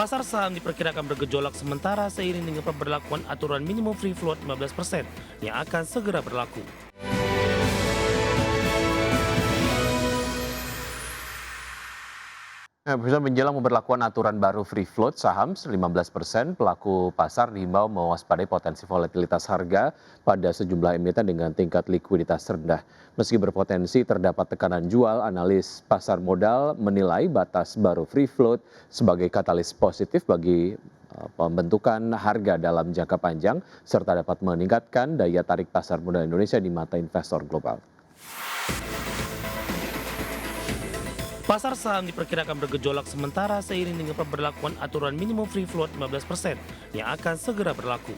Pasar saham diperkirakan bergejolak sementara seiring dengan pemberlakuan aturan minimum free float 15% yang akan segera berlaku. Pemirsa, menjelang pemberlakuan aturan baru free float saham 15%, pelaku pasar diimbau mewaspadai potensi volatilitas harga pada sejumlah emiten dengan tingkat likuiditas rendah. Meski berpotensi terdapat tekanan jual, analis pasar modal menilai batas baru free float sebagai katalis positif bagi pembentukan harga dalam jangka panjang serta dapat meningkatkan daya tarik pasar modal Indonesia di mata investor global. Pasar saham diperkirakan bergejolak sementara seiring dengan pemberlakuan aturan minimum free float 15% yang akan segera berlaku.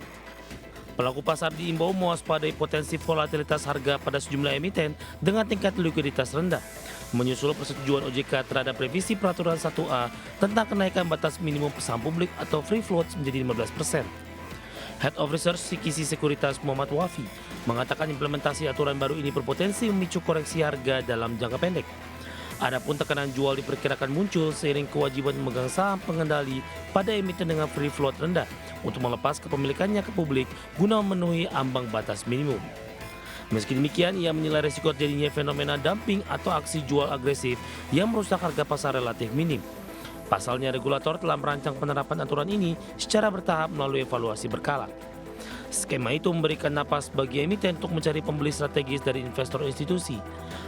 Pelaku pasar diimbau mewaspadai potensi volatilitas harga pada sejumlah emiten dengan tingkat likuiditas rendah, menyusul persetujuan OJK terhadap revisi peraturan 1A tentang kenaikan batas minimum saham publik atau free float menjadi 15%. Head of Research Sikisi Sekuritas Muhammad Wafi mengatakan implementasi aturan baru ini berpotensi memicu koreksi harga dalam jangka pendek. Adapun tekanan jual diperkirakan muncul seiring kewajiban memegang saham pengendali pada emiten dengan free float rendah untuk melepas kepemilikannya ke publik guna memenuhi ambang batas minimum. Meski demikian, ia menilai risiko terjadinya fenomena dumping atau aksi jual agresif yang merusak harga pasar relatif minim. Pasalnya, regulator telah merancang penerapan aturan ini secara bertahap melalui evaluasi berkala. Skema itu memberikan napas bagi emiten untuk mencari pembeli strategis dari investor institusi,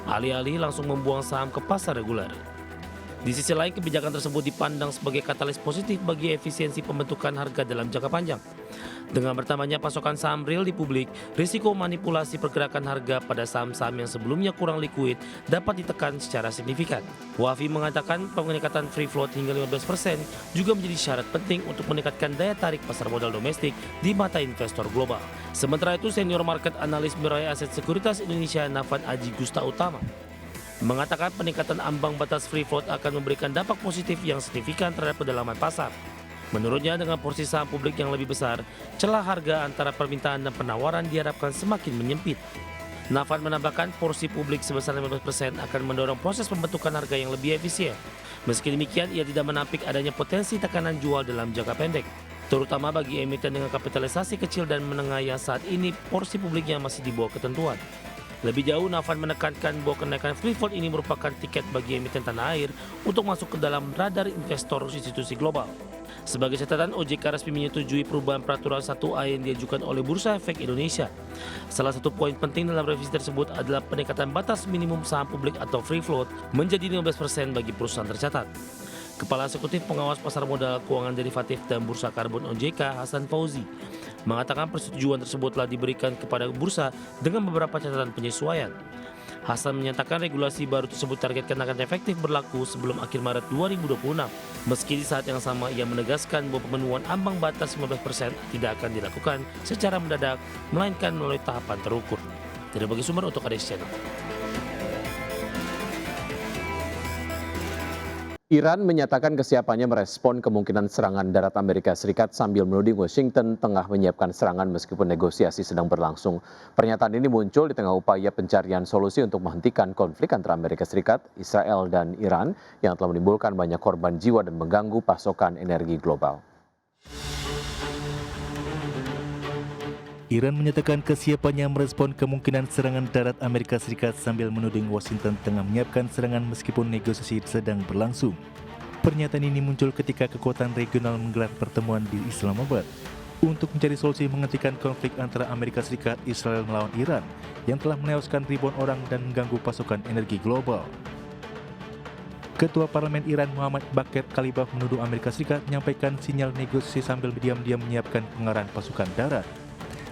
alih-alih langsung membuang saham ke pasar reguler. Di sisi lain, kebijakan tersebut dipandang sebagai katalis positif bagi efisiensi pembentukan harga dalam jangka panjang. Dengan bertambahnya pasokan saham real di publik, risiko manipulasi pergerakan harga pada saham-saham yang sebelumnya kurang likuid dapat ditekan secara signifikan. Wafi mengatakan peningkatan free float hingga 15% juga menjadi syarat penting untuk meningkatkan daya tarik pasar modal domestik di mata investor global. Sementara itu, senior market analis Mirae Aset Sekuritas Indonesia Nafan Aji Gusta Utama mengatakan peningkatan ambang batas free float akan memberikan dampak positif yang signifikan terhadap kedalaman pasar. Menurutnya, dengan porsi saham publik yang lebih besar, celah harga antara permintaan dan penawaran diharapkan semakin menyempit. Nafan menambahkan porsi publik sebesar 15% akan mendorong proses pembentukan harga yang lebih efisien. Meski demikian, ia tidak menampik adanya potensi tekanan jual dalam jangka pendek, terutama bagi emiten dengan kapitalisasi kecil dan menengah yang saat ini porsi publiknya masih di bawah ketentuan. Lebih jauh, Nafan menekankan bahwa kenaikan free float ini merupakan tiket bagi emiten tanah air untuk masuk ke dalam radar investor institusi global. Sebagai catatan, OJK resmi menyetujui perubahan peraturan 1A yang diajukan oleh Bursa Efek Indonesia. Salah satu poin penting dalam revisi tersebut adalah peningkatan batas minimum saham publik atau free float menjadi 15% bagi perusahaan tercatat. Kepala Eksekutif Pengawas Pasar Modal, Keuangan Derivatif dan Bursa Karbon OJK, Hasan Fauzi, mengatakan persetujuan tersebut telah diberikan kepada bursa dengan beberapa catatan penyesuaian. Hasan menyatakan regulasi baru tersebut targetkan akan efektif berlaku sebelum akhir Maret 2026. Meski di saat yang sama ia menegaskan bahwa pemenuhan ambang batas 15% tidak akan dilakukan secara mendadak, melainkan melalui tahapan terukur. Dari bagi sumber untuk Kadek Channel. Iran menyatakan kesiapannya merespon kemungkinan serangan darat Amerika Serikat sambil menuding Washington tengah menyiapkan serangan meskipun negosiasi sedang berlangsung. Pernyataan ini muncul di tengah upaya pencarian solusi untuk menghentikan konflik antara Amerika Serikat, Israel, dan Iran yang telah menimbulkan banyak korban jiwa dan mengganggu pasokan energi global. Iran menyatakan kesiapannya merespon kemungkinan serangan darat Amerika Serikat sambil menuding Washington tengah menyiapkan serangan meskipun negosiasi sedang berlangsung. Pernyataan ini muncul ketika kekuatan regional menggelar pertemuan di Islamabad untuk mencari solusi menghentikan konflik antara Amerika Serikat, Israel melawan Iran yang telah menewaskan ribuan orang dan mengganggu pasokan energi global. Ketua Parlemen Iran Muhammad Bakir Kalibaf menuduh Amerika Serikat menyampaikan sinyal negosiasi sambil diam-diam menyiapkan pengarahan pasukan darat.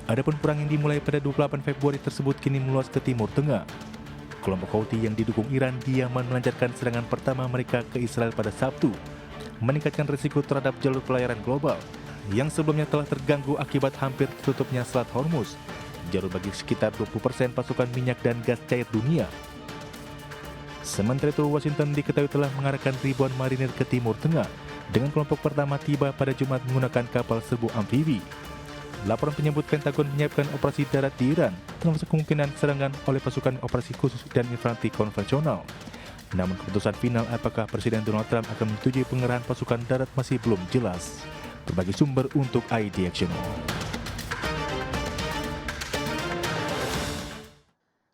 Adapun perang yang dimulai pada 28 Februari tersebut kini meluas ke Timur Tengah. Kelompok Houthi yang didukung Iran diaman melancarkan serangan pertama mereka ke Israel pada Sabtu, meningkatkan risiko terhadap jalur pelayaran global yang sebelumnya telah terganggu akibat hampir tertutupnya Selat Hormuz, jalur bagi sekitar 20% pasokan minyak dan gas cair dunia. Sementara itu, Washington diketahui telah mengarahkan ribuan marinir ke Timur Tengah dengan kelompok pertama tiba pada Jumat menggunakan kapal serbu amfibi. Laporan menyebut Pentagon menyiapkan operasi darat di Iran, termasuk kemungkinan serangan oleh pasukan operasi khusus dan infanteri konvensional. Namun keputusan final apakah Presiden Donald Trump akan menyetujui pengerahan pasukan darat masih belum jelas. Berbagai sumber untuk ID Action.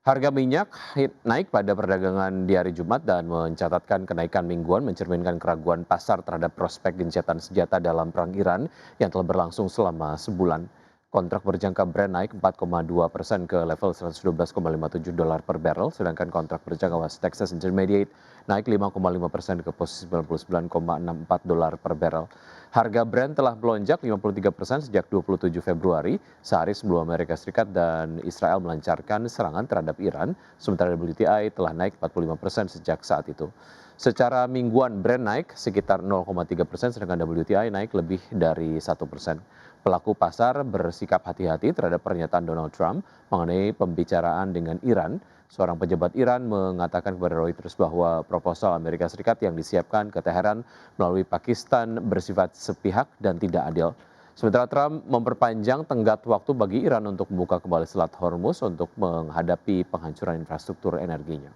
Harga minyak naik pada perdagangan di hari Jumat dan mencatatkan kenaikan mingguan mencerminkan keraguan pasar terhadap prospek gencatan senjata dalam perang Iran yang telah berlangsung selama sebulan. Kontrak berjangka Brent naik 4,2% ke level $112,57 per barrel, sedangkan kontrak berjangka West Texas Intermediate naik 5,5% ke posisi $99,64 per barrel. Harga Brent telah melonjak 53% sejak 27 Februari, sehari sebelum Amerika Serikat dan Israel melancarkan serangan terhadap Iran, sementara WTI telah naik 45% sejak saat itu. Secara mingguan Brent naik sekitar 0,3%, sedangkan WTI naik lebih dari 1%. Pelaku pasar bersikap hati-hati terhadap pernyataan Donald Trump mengenai pembicaraan dengan Iran. Seorang pejabat Iran mengatakan kepada Reuters bahwa proposal Amerika Serikat yang disiapkan ke Teheran melalui Pakistan bersifat sepihak dan tidak adil. Sementara Trump memperpanjang tenggat waktu bagi Iran untuk membuka kembali Selat Hormuz untuk menghadapi penghancuran infrastruktur energinya.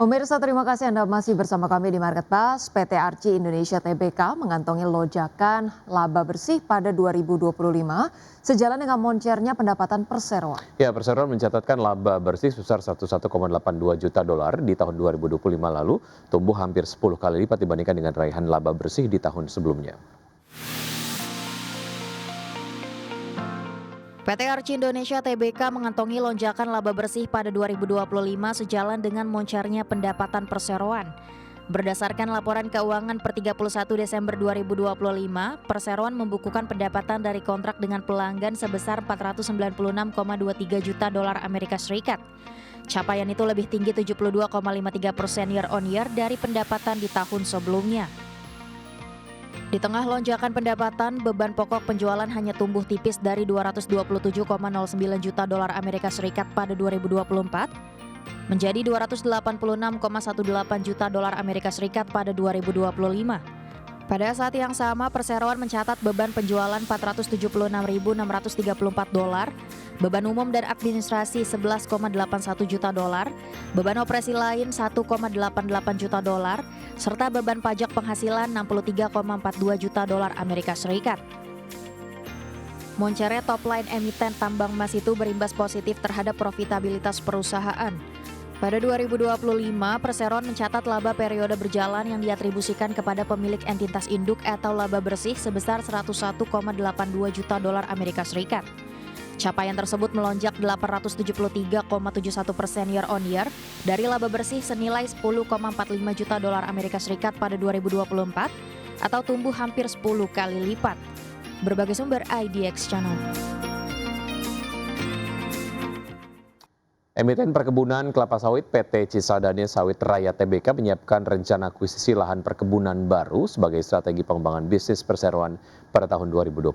Pemirsa, terima kasih Anda masih bersama kami di Market Pass. PT Arci Indonesia Tbk mengantongi lonjakan laba bersih pada 2025 sejalan dengan moncernya pendapatan perseroan. Ya, perseroan mencatatkan laba bersih sebesar $11,82 juta di tahun 2025 lalu, tumbuh hampir 10 kali lipat dibandingkan dengan raihan laba bersih di tahun sebelumnya. PT Arci Indonesia Tbk mengantongi lonjakan laba bersih pada 2025 sejalan dengan moncernya pendapatan perseroan. Berdasarkan laporan keuangan per 31 Desember 2025, perseroan membukukan pendapatan dari kontrak dengan pelanggan sebesar $496,23 juta Amerika Serikat. Capaian itu lebih tinggi 72,53% year on year dari pendapatan di tahun sebelumnya. Di tengah lonjakan pendapatan, beban pokok penjualan hanya tumbuh tipis dari $227,09 juta Amerika Serikat pada 2024 menjadi $286,18 juta Amerika Serikat pada 2025. Pada saat yang sama, perseroan mencatat beban penjualan $476.634, beban umum dan administrasi $11,81 juta, beban operasi lain $1,88 juta, serta beban pajak penghasilan $63,42 juta Amerika Serikat. Moncernya top line emiten tambang emas itu berimbas positif terhadap profitabilitas perusahaan. Pada 2025, perseroan mencatat laba periode berjalan yang diatribusikan kepada pemilik entitas induk atau laba bersih sebesar $101,82 juta Amerika Serikat. Capaian tersebut melonjak 873,71% year on year dari laba bersih senilai $10,45 juta Amerika Serikat pada 2024 atau tumbuh hampir 10 kali lipat. Berbagai sumber IDX Channel. Emiten perkebunan kelapa sawit PT Cisadane Sawit Raya Tbk menyiapkan rencana akuisisi lahan perkebunan baru sebagai strategi pengembangan bisnis perseroan pada tahun 2026.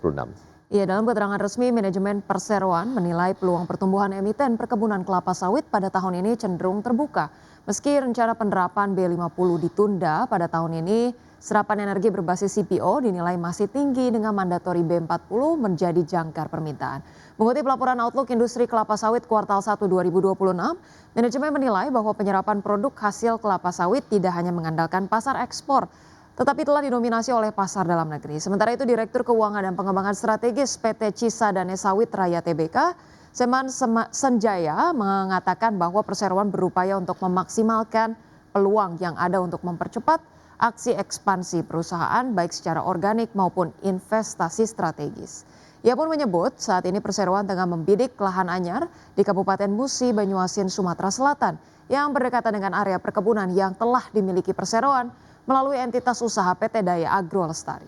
Ya, dalam keterangan resmi, manajemen perseroan menilai peluang pertumbuhan emiten perkebunan kelapa sawit pada tahun ini cenderung terbuka. Meski rencana penerapan B50 ditunda pada tahun ini, serapan energi berbasis CPO dinilai masih tinggi dengan mandatori B40 menjadi jangkar permintaan. Mengutip laporan Outlook Industri Kelapa Sawit kuartal 1 2026, manajemen menilai bahwa penyerapan produk hasil kelapa sawit tidak hanya mengandalkan pasar ekspor, tetapi telah didominasi oleh pasar dalam negeri. Sementara itu, Direktur Keuangan dan Pengembangan Strategis PT Cisadane Sawit Raya Tbk, Seman Senjaya, mengatakan bahwa perseroan berupaya untuk memaksimalkan peluang yang ada untuk mempercepat aksi ekspansi perusahaan baik secara organik maupun investasi strategis. Ia pun menyebut saat ini perseroan tengah membidik lahan anyar di Kabupaten Musi, Banyuasin, Sumatera Selatan yang berdekatan dengan area perkebunan yang telah dimiliki perseroan melalui entitas usaha PT Daya Agro Lestari.